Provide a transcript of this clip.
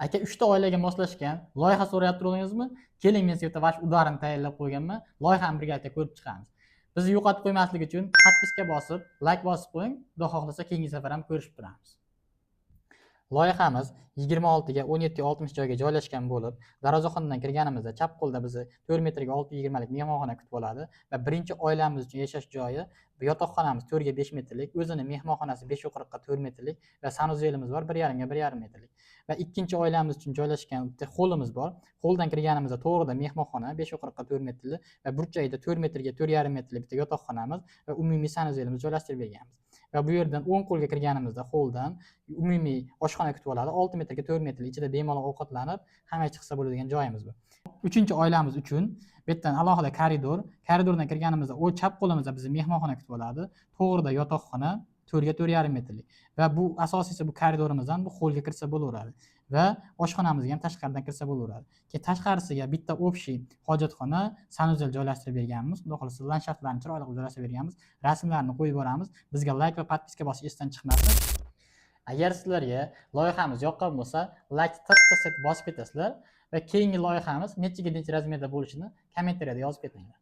Aka 3 ta oilaga moslashgan loyiha so'rayapti turibsizmi? Keling, men sizga vash udarini tayyorlab qo'yganman. Loyihani birgalikda ko'rib chiqamiz. Bizni yo'qotib qo'ymaslik uchun podpiska bosib, like bosib qo'ying. Xudo xohlasa keyingi safar ham ko'rishib turamiz. Loyihamiz 26 ga 17 ga 60 joyga joylashgan bo'lib, darvozaxonadan kirganimizda chap qo'lda bizni 4 metrga 620 lik mehmonxona kutib oladi va birinchi oilamiz uchun yashash joyi, yotoqxonamiz 4 ga 5 metrlik, o'zini mehmonxonasi 5,40 ga 4 metrlik va sanuzelimiz bor 1,5 ga 1,5 metrlik. Va ikkinchi oilamiz uchun joylashgan bitta xollimiz bor. Xolldan kirganimizda to'g'rida mehmonxona 5,40 ga 4 metrlik va burchagida 4 metrga 4,5 metrlik bitta yotoqxonamiz va umumiy sanuzelimiz joylashtirib berganmiz. Va bu yerdan o'ng qo'lga kirganimizda xolldan umumiy oshxona kutib oladi. 6 metrga 4 metrlik ichida bemalol ovqatlanib, hamma chiqsa bo'ladigan joyimiz bu. Uchinchi oilamiz uchun bu yerdan alohida koridor, koridordan kirganimizda o'ng chap qo'limizda bizni mehmonxona kutib oladi. To'g'rida yotoqxona 4 ga 4,5 metrlik. Va bu asosiysi bu koridorimizdan bu xollga kirsa bo'laveradi. Va oshxonamizga ham tashqaridan kirsa bo'laveradi. Keyin tashqarisiga bitta общий hojatxona, sanuzel joylashtirib berganmiz. Xudo xohlasa landshaftlarni chiroyli qilib joylashtirib berganmiz. Rasmlarni qo'yib boramiz. Bizga like va podpiska bosish esdan chiqmasin. Agar sizlarga loyihamiz yoqqan bo'lsa, like tirq etib bosib ketasizlar va keyingi loyihamiz nechiga razmerda bo'lishini kommentariyada yozib ketinglar.